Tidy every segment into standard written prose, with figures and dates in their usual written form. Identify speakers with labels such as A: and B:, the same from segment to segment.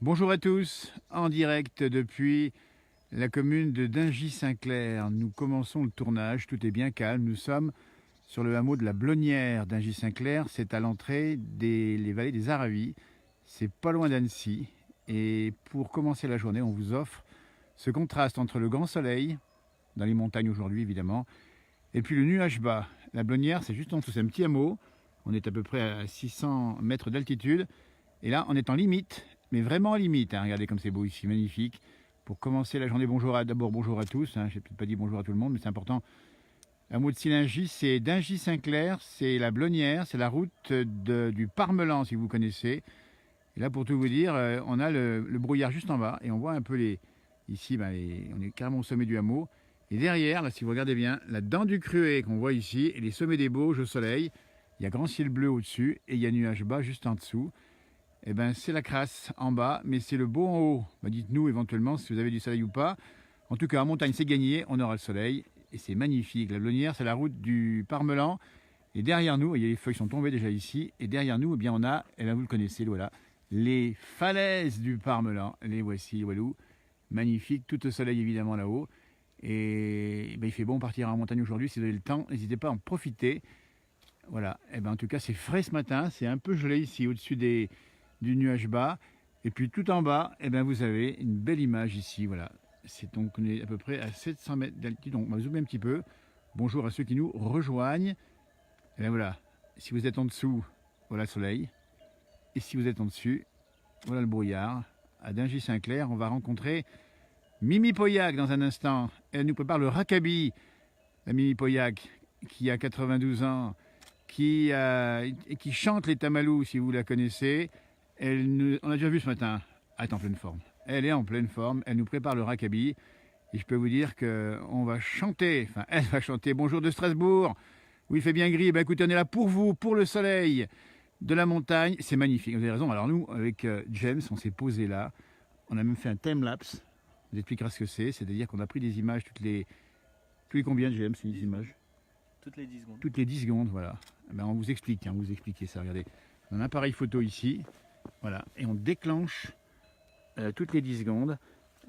A: Bonjour à tous, en direct depuis la commune de Dingy-Saint-Clair. Nous commençons le tournage, tout est bien calme. Nous sommes sur le hameau de la Blonnière Dingy-Saint-Clair. C'est à l'entrée des vallées des Aravis. C'est pas loin d'Annecy. Et pour commencer la journée, on vous offre ce contraste entre le grand soleil, dans les montagnes aujourd'hui évidemment, et puis le nuage bas. La Blonnière, c'est juste en dessous, c'est un petit hameau. On est à peu près à 600 mètres d'altitude. Et là, on est en limite, mais vraiment en limite. Hein. Regardez comme c'est beau ici, magnifique. Pour commencer la journée, bonjour à tous. Hein. Je n'ai peut-être pas dit bonjour à tout le monde, mais c'est important. Un mot de Silingy, c'est Dingy-Saint-Clair, c'est la Blonnière, c'est la route du Parmelan, si vous connaissez. Et là, pour tout vous dire, on a le brouillard juste en bas, et on voit un peu ici, on est carrément au sommet du hameau. Et derrière, là, si vous regardez bien, la dent du Cruet qu'on voit ici, et les sommets des Bauges au soleil. Il y a grand ciel bleu au-dessus, et il y a nuage bas juste en dessous. Eh ben, c'est la crasse en bas, mais c'est le beau en haut. Dites-nous éventuellement si vous avez du soleil ou pas. En tout cas, en montagne, c'est gagné, on aura le soleil, et c'est magnifique. La Blonnière, c'est la route du Parmelan, et derrière nous, les feuilles sont tombées déjà ici, et derrière nous, on a, vous le connaissez, voilà, les falaises du Parmelan. Les voici, walou, magnifique, tout au soleil évidemment là-haut. Et il fait bon partir en montagne aujourd'hui, si vous avez le temps, n'hésitez pas à en profiter. Voilà, en tout cas, c'est frais ce matin, c'est un peu gelé ici, au-dessus du nuage bas. Et puis tout en bas, vous avez une belle image ici, voilà. On est à peu près à 700 mètres d'altitude, donc on va zoomer un petit peu. Bonjour à ceux qui nous rejoignent. Et voilà, si vous êtes en dessous, voilà le soleil. Et si vous êtes en dessus, voilà le brouillard. À Dingy-Saint-Clair, on va rencontrer Mimi Pauillac dans un instant. Elle nous prépare le rackaby. La Mimi Pauillac, qui a 92 ans, qui chante les tamalous, si vous la connaissez. On a déjà vu ce matin, elle est en pleine forme. Elle est en pleine forme, elle nous prépare le rackaby. Et je peux vous dire qu'on va chanter, elle va chanter Bonjour de Strasbourg, où il fait bien gris. Écoutez, on est là pour vous, pour le soleil de la montagne. C'est magnifique, vous avez raison. Alors nous, avec James, on s'est posé là. On a même fait un time-lapse. On vous expliquera ce que c'est. C'est-à-dire qu'on a pris des images tous les combien, James, ces images?
B: Toutes les 10 secondes.
A: Toutes les 10 secondes, voilà. On vous explique, vous expliquez ça. Regardez, on a un appareil photo ici, voilà, et on déclenche toutes les 10 secondes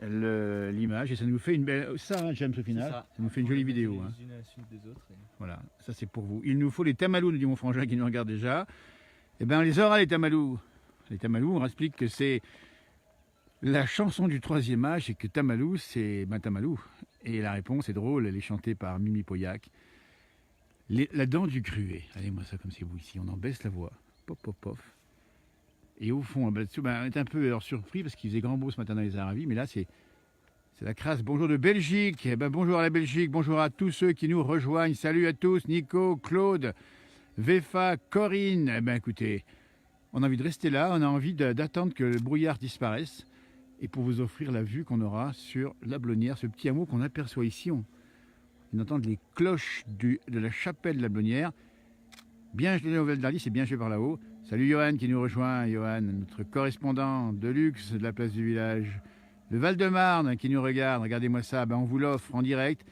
A: l'image et ça nous fait une belle. Ça, James, au final, ça nous fait une jolie vidéo.
B: Les unes à la suite des autres.
A: Voilà, ça c'est pour vous. Il nous faut les tamalous, nous dit mon frangin qui nous regarde déjà. On les aura, les tamalous. Les tamalous, on explique que c'est la chanson du troisième âge et que tamalou, c'est tamalou. Et la réponse est drôle, elle est chantée par Mimi Pauillac. La dent du Cruet. Regardez-moi ça comme c'est vous ici. On en baisse la voix. Pop, pop, pop. Et au fond, on est un peu surpris parce qu'il faisait grand beau ce matin dans les Aravis. Mais là, c'est la crasse. Bonjour de Belgique. Bonjour à la Belgique. Bonjour à tous ceux qui nous rejoignent. Salut à tous. Nico, Claude, Vefa, Corinne. Écoutez, on a envie de rester là. On a envie d'attendre que le brouillard disparaisse. Et pour vous offrir la vue qu'on aura sur la Blonnière, ce petit hameau qu'on aperçoit ici. On entend les cloches de la chapelle de la Blonnière. Bien gelé au d'Arly, c'est bien gelé par là-haut. Salut Johan qui nous rejoint. Johan, notre correspondant de luxe de la place du village. Le Val-de-Marne qui nous regarde. Regardez-moi ça, on vous l'offre en direct.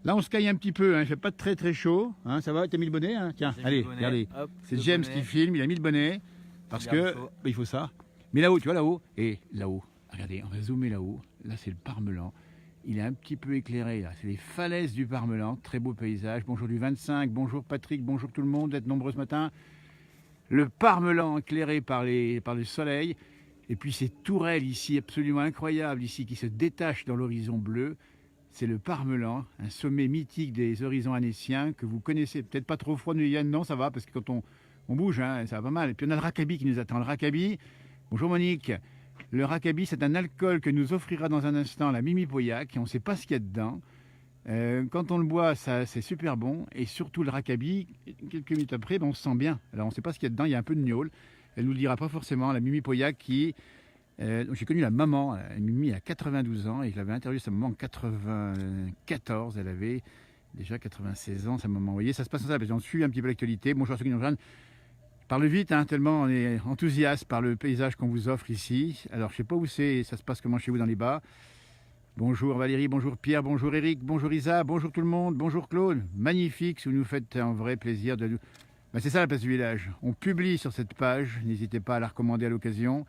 A: Là, on se caille un petit peu. Il ne fait pas très très chaud. Ça va, tu as mis le bonnet, Tiens, allez, regardez. C'est James qui filme, il a mis le bonnet. Parce que il faut ça. Mais là-haut, tu vois là-haut. Et là-haut, regardez, on va zoomer là-haut. Là, c'est le Parmelan. Il est un petit peu éclairé là, c'est les falaises du Parmelan, très beau paysage. Bonjour du 25, bonjour Patrick, bonjour tout le monde, vous êtes nombreux ce matin. Le Parmelan éclairé par le soleil, et puis ces tourelles ici absolument incroyables ici qui se détachent dans l'horizon bleu. C'est le Parmelan, un sommet mythique des horizons annéciens que vous connaissez, peut-être pas trop froid, Yann, non ça va, parce que quand on bouge, ça va pas mal. Et puis on a le rackaby qui nous attend, le rackaby. Bonjour Monique. Le rackaby, c'est un alcool que nous offrira dans un instant la Mimi Pauillac. On ne sait pas ce qu'il y a dedans. Quand on le boit, c'est super bon. Et surtout le rackaby, quelques minutes après, on se sent bien. Alors on ne sait pas ce qu'il y a dedans, il y a un peu de gnôle. Elle ne nous le dira pas forcément, la Mimi Pauillac qui... j'ai connu la maman, Mimi a 92 ans et je l'avais interviewée sa maman en 94. Elle avait déjà 96 ans, sa maman. Vous voyez, ça se passe comme ça, parce qu'on suit un petit peu l'actualité. Bonjour à ceux qui nous rejoignent. Parle vite, tellement on est enthousiaste par le paysage qu'on vous offre ici. Alors, je ne sais pas où c'est, ça se passe comment chez vous dans les bas. Bonjour Valérie, bonjour Pierre, bonjour Eric, bonjour Isa, bonjour tout le monde, bonjour Claude. Magnifique, si vous nous faites un vrai plaisir de nous... C'est ça la place du village. On publie sur cette page, n'hésitez pas à la recommander à l'occasion.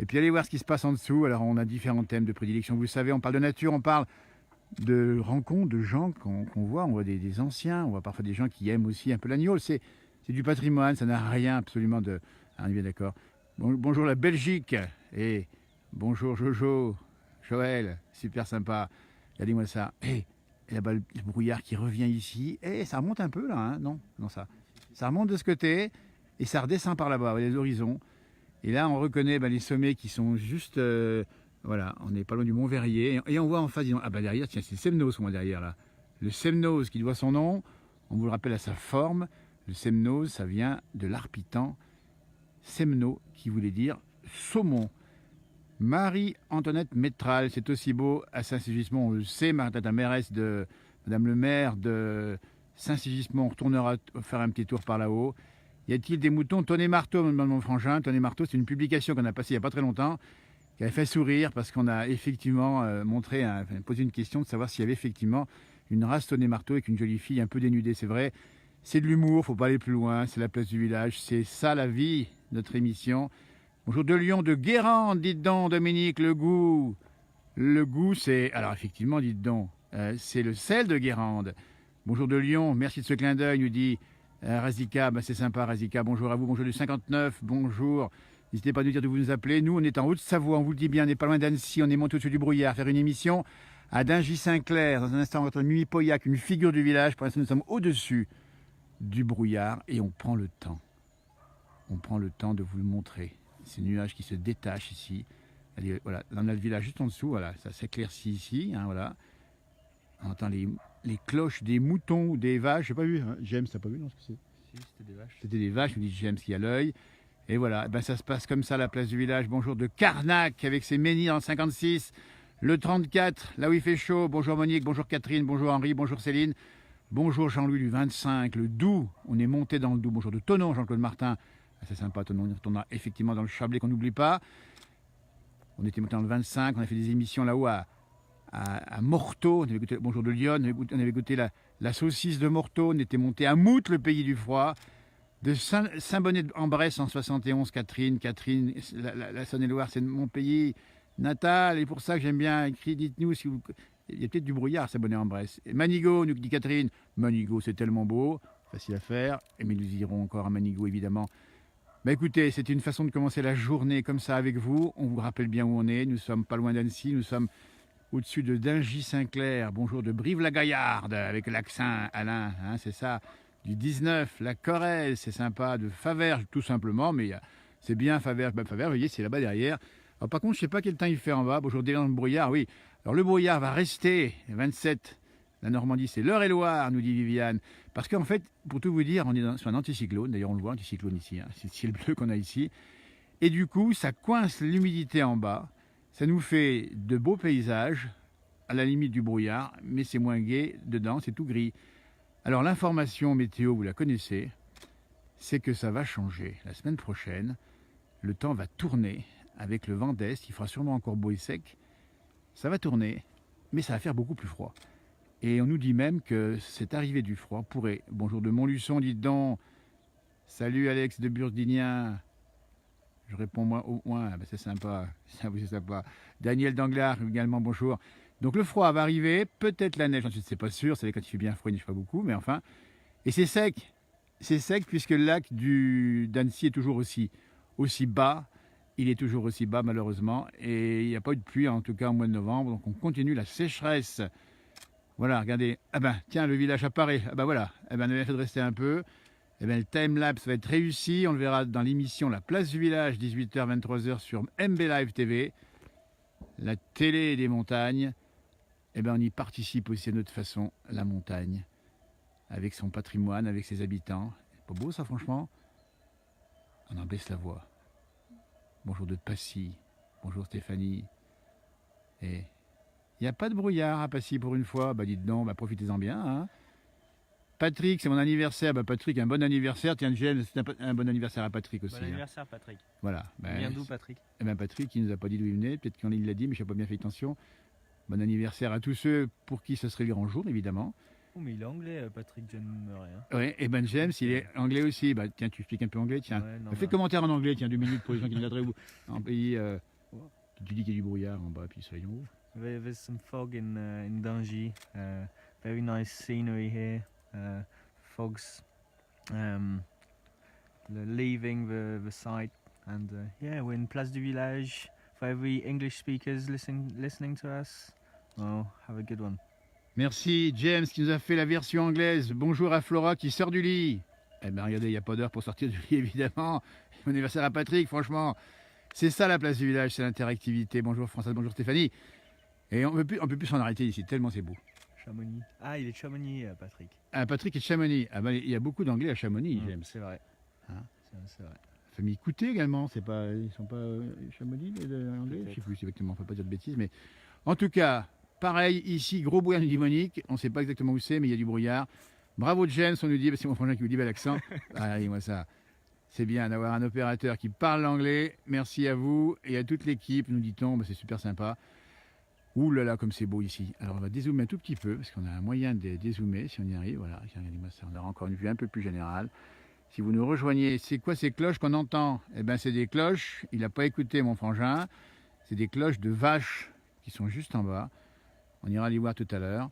A: Et puis allez voir ce qui se passe en dessous. Alors on a différents thèmes de prédilection. Vous le savez, on parle de nature, on parle de rencontres, de gens qu'on voit. On voit des anciens, on voit parfois des gens qui aiment aussi un peu l'agneau. C'est du patrimoine, ça n'a rien absolument de... Ah, on est bien d'accord. Bonjour la Belgique. Et bonjour Jojo, Joël, super sympa. Regardez-moi ça. Et là-bas le brouillard qui revient ici. Et ça remonte un peu là, hein. Non, ça remonte de ce côté et ça redescend par là-bas, les horizons. Et là, on reconnaît les sommets qui sont juste... voilà, on n'est pas loin du Mont Verrier. Et on voit en face, disons, ah bah derrière, tiens, c'est le Semnoz, moi, derrière, là. Le Semnoz qui doit son nom, on vous le rappelle à sa forme. Le Semnoz, ça vient de l'arpitan semno, qui voulait dire saumon. Marie-Antoinette Métral, c'est aussi beau à Saint-Sigismond, on le sait, Marie-Tata mairesse de Madame le maire de Saint-Sigismond. On retournera faire un petit tour par là-haut. Y a-t-il des moutons? Tonnet Marteau, me demande mon frangin. Tonnet Marteau, c'est une publication qu'on a passée il n'y a pas très longtemps, qui avait fait sourire parce qu'on a effectivement posé une question de savoir s'il y avait effectivement une race Tonnet Marteau avec une jolie fille un peu dénudée. C'est vrai, c'est de l'humour, faut pas aller plus loin, c'est la place du village, c'est ça la vie, notre émission. Bonjour de Lyon, de Guérande, dites donc Dominique, le goût. Le goût, c'est... Alors effectivement, dites donc, c'est le sel de Guérande. Bonjour de Lyon, merci de ce clin d'œil, nous dit... Razika, c'est sympa Razika, bonjour à vous, bonjour du 59, bonjour. N'hésitez pas à nous dire de vous nous appeler. Nous, on est en Haute-Savoie, on vous le dit bien, on n'est pas loin d'Annecy, on est monté au-dessus du brouillard, faire une émission à Dingy-Saint-Clair. Dans un instant, entre Nuit Pauillac, une figure du village. Pour l'instant, nous sommes au-dessus du brouillard et on prend le temps. On prend le temps de vous le montrer. Ces nuages qui se détachent ici. Allez, voilà, là, on a le village juste en dessous, voilà, ça s'éclaircit ici, hein, voilà. On entend les cloches des moutons ou des vaches. J'ai pas vu, hein. James, t'as pas vu, non, ce que c'est?
B: Si, c'était des vaches.
A: C'était des vaches, nous dit James qui a l'œil. Et voilà, ça se passe comme ça, la place du village. Bonjour de Carnac avec ses menhirs en 56. Le 34, là où il fait chaud. Bonjour Monique, bonjour Catherine, bonjour Henri, bonjour Céline. Bonjour Jean-Louis du 25, le Doubs. On est monté dans le Doubs. Bonjour de Thonon, Jean-Claude Martin. Ah, c'est sympa, Thonon. On retournera effectivement dans le Chablais qu'on n'oublie pas. On était monté dans le 25. On a fait des émissions là-haut à Morteau. On avait goûté, bonjour de Lyon. On avait goûté la saucisse de Morteau. On était monté à Mout, le pays du froid. De Saint-Bonnet-en-Bresse en 71, Catherine, la Saône-et-Loire, c'est mon pays natal. Et pour ça que j'aime bien écrire, dites-nous si vous... Il y a peut-être du brouillard, Saint-Bonnet-en-Bresse. Manigo, nous dit Catherine. Manigo, c'est tellement beau, facile à faire. Mais nous irons encore à Manigo, évidemment. Écoutez, c'est une façon de commencer la journée comme ça avec vous. On vous rappelle bien où on est. Nous sommes pas loin d'Annecy. Nous sommes au-dessus de Dingy-Saint-Clair. Bonjour de Brive-la-Gaillarde, avec l'accent, Alain, hein, c'est ça. Du 19, la Corrèze, c'est sympa. De Faverges, tout simplement, mais c'est bien Faverges. Faverges, vous voyez, c'est là-bas derrière. Alors, par contre, je ne sais pas quel temps il fait en bas. Bonjour, dans le brouillard, oui. Alors, le brouillard va rester, 27, la Normandie, c'est l'Eure-et-Loire, nous dit Viviane. Parce qu'en fait, pour tout vous dire, on est sur un anticyclone. D'ailleurs, on le voit, anticyclone ici. Hein, c'est le ciel bleu qu'on a ici. Et du coup, ça coince l'humidité en bas. Ça nous fait de beaux paysages, à la limite du brouillard, mais c'est moins gai dedans, c'est tout gris. Alors l'information météo, vous la connaissez, c'est que ça va changer. La semaine prochaine, le temps va tourner avec le vent d'est, il fera sûrement encore beau et sec. Ça va tourner, mais ça va faire beaucoup plus froid. Et on nous dit même que cette arrivée du froid pourrait... Bonjour de Montluçon, dites donc. Salut Alex de Burdignan. Je réponds moi au moins, c'est sympa, c'est sympa. Daniel Danglars également, bonjour. Donc le froid va arriver, peut-être la neige, ensuite c'est pas sûr, c'est quand il fait bien froid, il ne neige pas beaucoup, mais enfin. Et c'est sec puisque le lac d'Annecy est toujours aussi bas, il est toujours aussi bas malheureusement, et il n'y a pas eu de pluie en tout cas au mois de novembre, donc on continue la sécheresse. Voilà, regardez, tiens, le village apparaît, voilà, on a bien fait de rester un peu. Le timelapse va être réussi, on le verra dans l'émission La Place du Village, 18h, 23h sur MB Live TV, la télé des montagnes. On y participe aussi à notre façon, la montagne, avec son patrimoine, avec ses habitants. C'est pas beau ça franchement? On en baisse la voix. Bonjour de Passy, bonjour Stéphanie. Et il n'y a pas de brouillard à Passy pour une fois, dites donc, profitez-en bien, hein. Patrick, c'est mon anniversaire. Patrick, un bon anniversaire. Tiens, James, c'est un bon anniversaire à Patrick aussi.
B: Bon anniversaire, Patrick.
A: Voilà.
B: Il vient d'où, Patrick?
A: Patrick, il nous a pas dit d'où il venait. Peut-être qu'il l'a dit, mais je n'ai pas bien fait attention. Bon anniversaire à tous ceux pour qui ce serait le grand jour, évidemment.
B: Oh, mais il est anglais, Patrick John Murray. Hein.
A: Oui, et Ben James, il est anglais aussi. Bah, tiens, tu expliques un peu anglais, tiens.
B: Ouais, non,
A: Fais
B: bah,
A: commentaire en anglais, tiens, 2 minutes pour les gens qui viendraient en pays. Tu dis qu'il y a du brouillard en bas, puis soyons où.
B: there's some fog in Dungey. Very nice scenery here. Fog's leaving the site, and yeah, we're in Place du Village. For every English speakers listening to us, well, have a good one.
A: Merci James qui nous a fait la version anglaise. Bonjour à Flora qui sort du lit. Eh bien regardez, il n'y a pas d'heure pour sortir du lit évidemment. Bon anniversaire à Patrick, franchement. C'est ça la place du village, c'est l'interactivité. Bonjour Françoise, bonjour Stéphanie. Et on ne peut plus s'en arrêter ici, tellement c'est beau.
B: Chamonix. Ah, il est de Chamonix, Patrick.
A: Ah, Patrick est de Chamonix. Ah, ben, il y a beaucoup d'anglais à Chamonix, James.
B: C'est vrai.
A: Hein,
B: c'est vrai.
A: famille Coutet également, c'est pas, ils sont pas Chamonix les anglais. Je sais plus exactement, faut pas dire de bêtises, mais en tout cas, pareil ici, gros brouillard monique. On ne sait pas exactement où c'est, mais il y a du brouillard. Bravo James, on nous dit, c'est mon frangin qui vous dit bel accent. Ah, moi ça, c'est bien d'avoir un opérateur qui parle l'anglais. Merci à vous et à toute l'équipe, nous dit-on, c'est super sympa. Ouh là là, comme c'est beau ici. Alors on va dézoomer un tout petit peu, parce qu'on a un moyen de dézoomer si on y arrive. Voilà, regardez-moi ça, on aura encore une vue un peu plus générale. Si vous nous rejoignez, c'est quoi ces cloches qu'on entend? Eh bien, c'est des cloches, il n'a pas écouté mon frangin, c'est des cloches de vaches qui sont juste en bas. On ira les voir tout à l'heure.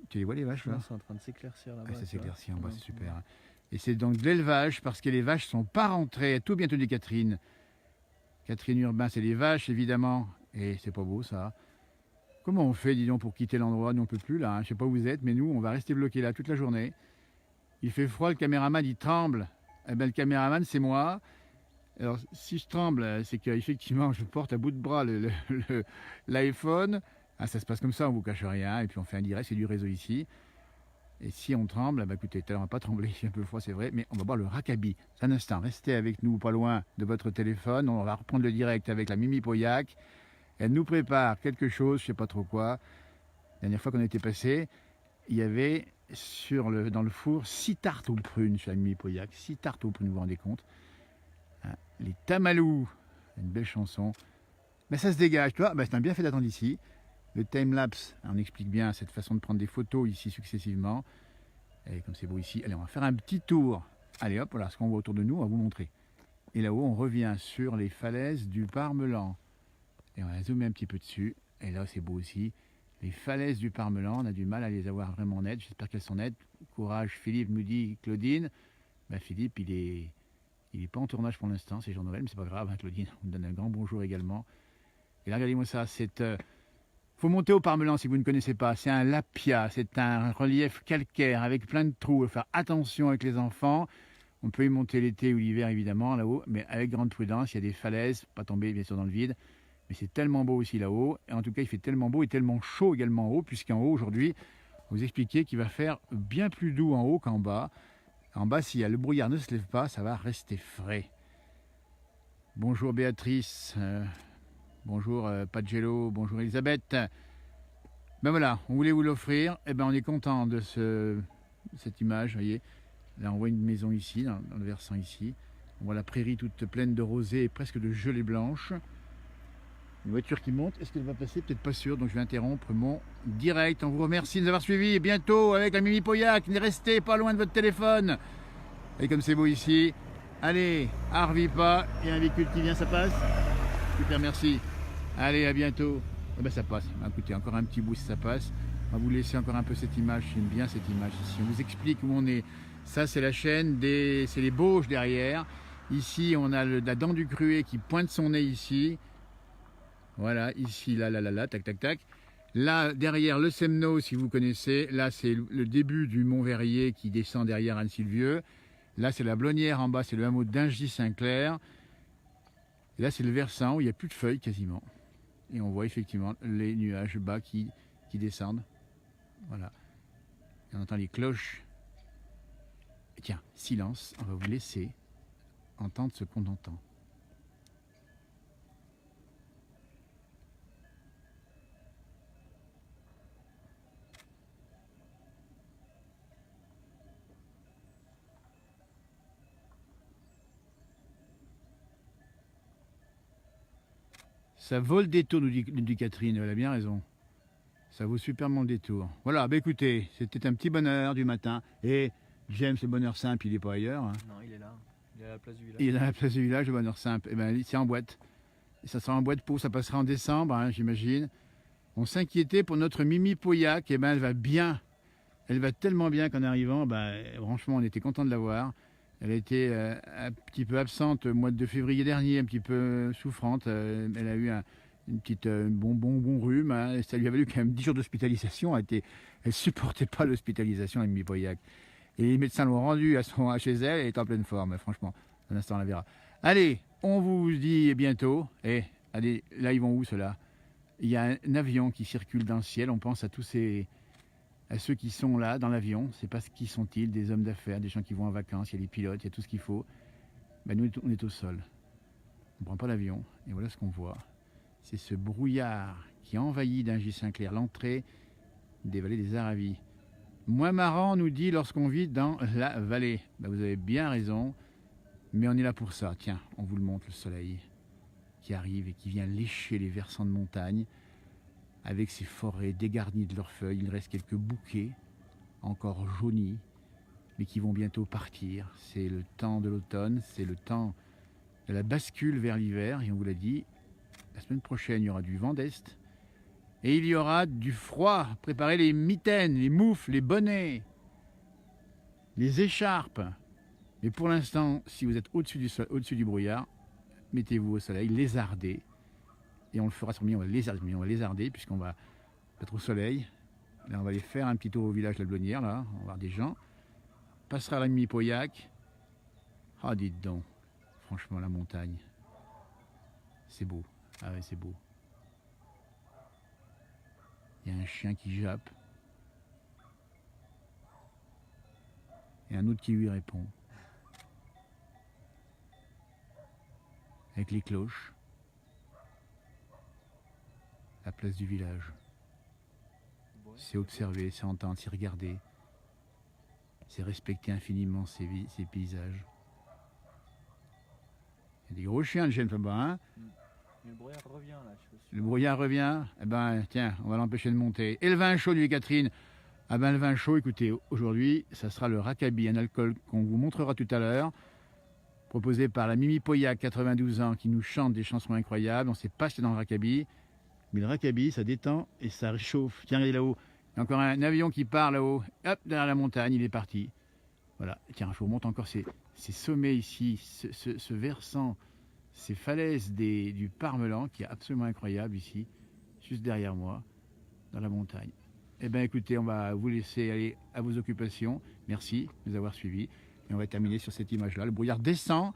A: Tu les vois les vaches là?
B: C'est en train de s'éclaircir là-bas.
A: Ça s'éclaircit en bas, c'est super. Et c'est donc de l'élevage, parce que les vaches sont pas rentrées, tout bientôt dit Catherine. Catherine Urbain, c'est les vaches évidemment, et c'est pas beau ça. Comment on fait, dis donc, pour quitter l'endroit? Nous on peut plus là, hein. Je sais pas où vous êtes, mais nous on va rester bloqués là toute la journée. Il fait froid, le caméraman il tremble. Eh ben, le caméraman c'est moi. Alors si je tremble, c'est qu'effectivement je porte à bout de bras l'iPhone. Ah, ça se passe comme ça, on vous cache rien. Et puis on fait un direct, c'est du réseau ici. Et si on tremble, bah écoutez, tout à l'heure on va pas trembler, il fait un peu froid c'est vrai, mais on va boire le Rakabi. Un instant, restez avec nous pas loin de votre téléphone. On va reprendre le direct avec la Mimi Pauillac. Elle nous prépare quelque chose, je sais pas trop quoi. La dernière fois qu'on était passé, il y avait dans le four 6 tartes aux prunes sur la Mimi Pauillac. 6 tartes aux prunes, vous vous rendez compte, hein, les Tamalous, une belle chanson. Ben, ça se dégage, toi, ben, c'est un bien fait d'attendre ici. Le time-lapse, on explique bien cette façon de prendre des photos ici successivement. Et comme c'est beau ici, allez, on va faire un petit tour. Allez hop, voilà ce qu'on voit autour de nous, on va vous montrer. Et là-haut, on revient sur les falaises du Parmelan. Et on va zoomer un petit peu dessus. Et là, c'est beau aussi. Les falaises du Parmelan, on a du mal à les avoir vraiment nettes. J'espère qu'elles sont nettes. Courage, Philippe, nous dit Claudine. Ben, Philippe, il est pas en tournage pour l'instant, c'est Jean-Noël, mais c'est pas grave, hein, Claudine. On vous donne un grand bonjour également. Et là, regardez-moi ça, faut monter au Parmelan si vous ne connaissez pas. C'est un lapia, c'est un relief calcaire avec plein de trous. Il faut faire attention avec les enfants. On peut y monter l'été ou l'hiver évidemment là-haut, mais avec grande prudence. Il y a des falaises, pas tomber bien sûr dans le vide. Mais c'est tellement beau aussi là-haut. Et en tout cas, il fait tellement beau et tellement chaud également en haut, puisqu'en haut aujourd'hui, vous expliquer qu'il va faire bien plus doux en haut qu'en bas. En bas, si le brouillard ne se lève pas, ça va rester frais. Bonjour Béatrice. Bonjour Pagello, bonjour Elisabeth. Ben voilà, on voulait vous l'offrir. Et ben on est content de cette image, vous voyez. Là on voit une maison ici, dans le versant ici. On voit la prairie toute pleine de rosée et presque de gelée blanche. Une voiture qui monte, est-ce qu'elle va passer? Peut-être pas sûr, donc je vais interrompre mon direct. On vous remercie de nous avoir suivis. Et bientôt avec la Mimi Pauillac, restez pas loin de votre téléphone. Et comme c'est beau ici, allez, harvie pas, il y a un véhicule qui vient, ça passe. Super, merci. Allez, à bientôt. Eh ben, ça passe. Écoutez, encore un petit bout si ça passe. On va vous laisser encore un peu cette image. J'aime bien cette image ici. On vous explique où on est. Ça, c'est la chaîne, c'est les Bauges derrière. Ici, on a la dent du Cruet qui pointe son nez ici. Voilà, ici, là, tac, tac, tac. Là, derrière le Semno, si vous connaissez, là, c'est le début du Mont Verrier qui descend derrière Anne-Sylvieux. Là, c'est la Blonnière en bas, c'est le hameau d'Ingy-Saint-Clair. Et là, c'est le versant où il n'y a plus de feuilles quasiment. Et on voit effectivement les nuages bas qui descendent. Voilà. Et on entend les cloches. Et tiens, silence, on va vous laisser entendre ce qu'on entend. Ça vole des taux, nous dit Catherine, elle a bien raison. Ça vaut superment le détour. Voilà, bah écoutez, c'était un petit bonheur du matin. Et James, le bonheur simple, il n'est pas ailleurs, hein.
B: Non, il est là. Il est à la place du village.
A: Il est à la place du village, le bonheur simple. Et ben, c'est en boîte. Et ça sera en boîte pour, ça passera en décembre, hein, j'imagine. On s'inquiétait pour notre Mimi Pauillac. Et ben, elle va bien. Elle va tellement bien qu'en arrivant, franchement, on était content de la voir. Elle a été un petit peu absente au mois de février dernier, un petit peu souffrante. Elle a eu une petite bon rhume, hein, et ça lui a valu quand même 10 jours d'hospitalisation. Elle ne supportait pas l'hospitalisation, la Mimi Pauillac. Et les médecins l'ont rendue chez elle, elle est en pleine forme, franchement. Un instant, on la verra. Allez, on vous dit bientôt. Et allez, là, ils vont où ceux-là? Il y a un avion qui circule dans le ciel. On pense à à ceux qui sont là dans l'avion. C'est pas qui sont-ils? Des hommes d'affaires, des gens qui vont en vacances. Il y a les pilotes, il y a tout ce qu'il faut. Nous, on est au sol. On ne prend pas l'avion. Et voilà ce qu'on voit. C'est ce brouillard qui envahit d'Angy-Saint-Clair l'entrée des vallées des Aravis. Moins marrant, nous dit, lorsqu'on vit dans la vallée. Vous avez bien raison, mais on est là pour ça. Tiens, on vous le montre, le soleil qui arrive et qui vient lécher les versants de montagne avec ses forêts dégarnies de leurs feuilles. Il reste quelques bouquets encore jaunis, mais qui vont bientôt partir. C'est le temps de l'automne, c'est le temps de la bascule vers l'hiver, et on vous l'a dit, la semaine prochaine, il y aura du vent d'est. Et il y aura du froid. Préparez les mitaines, les moufles, les bonnets, les écharpes. Mais pour l'instant, si vous êtes au-dessus du brouillard, mettez-vous au soleil, lézardez. Et on le fera sur on va lézarder, puisqu'on va être au soleil. Là, on va aller faire un petit tour au village de la Blonnière, là. On va voir des gens. On passera à la Mimi Pauillac. Ah, dites donc. Franchement, la montagne. C'est beau. Ah ouais, c'est beau. Il y a un chien qui jappe. Et un autre qui lui répond. Avec les cloches. La place du village. C'est observer, c'est entendre, c'est regarder. C'est respecter infiniment ces paysages. Il y a des gros chiens de chêne là-bas, hein.
B: Le brouillard revient là.
A: Le brouillard revient. Eh ben, tiens, on va l'empêcher de monter. Et le vin chaud, lui, Catherine. Ah ben, le vin chaud, écoutez, aujourd'hui, ça sera le Rackaby, un alcool qu'on vous montrera tout à l'heure, proposé par la Mimi Pauillac, 92 ans, qui nous chante des chansons incroyables. On ne sait pas si c'est dans le Rackaby, mais le Rackaby, ça détend et ça réchauffe. Tiens, regardez là-haut. Il y a encore un avion qui part là-haut. Hop, derrière la montagne, il est parti. Voilà. Tiens, je vous montre encore ces sommets ici, ce versant, ces falaises du Parmelan, qui est absolument incroyable ici, juste derrière moi, dans la montagne. Eh bien, écoutez, on va vous laisser aller à vos occupations. Merci de nous avoir suivis. Et on va terminer sur cette image-là. Le brouillard descend.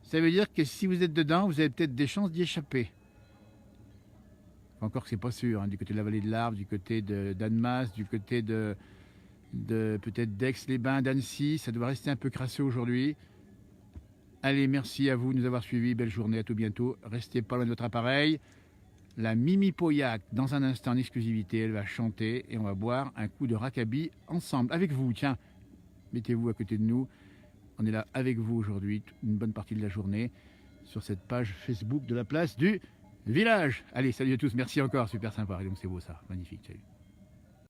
A: Ça veut dire que si vous êtes dedans, vous avez peut-être des chances d'y échapper. Encore que c'est pas sûr, hein, du côté de la vallée de l'Arve, du côté d'Annemasse, du côté de peut-être d'Aix-les-Bains, d'Annecy. Ça doit rester un peu crasseux aujourd'hui. Allez, merci à vous de nous avoir suivis. Belle journée, à tout bientôt. Restez pas loin de votre appareil. La Mimi Pauillac, dans un instant en exclusivité, elle va chanter et on va boire un coup de Rackaby ensemble, avec vous. Tiens, mettez-vous à côté de nous. On est là avec vous aujourd'hui, une bonne partie de la journée, sur cette page Facebook de la place du village. Allez, salut à tous, merci encore, super sympa. Et donc c'est beau ça, magnifique, salut.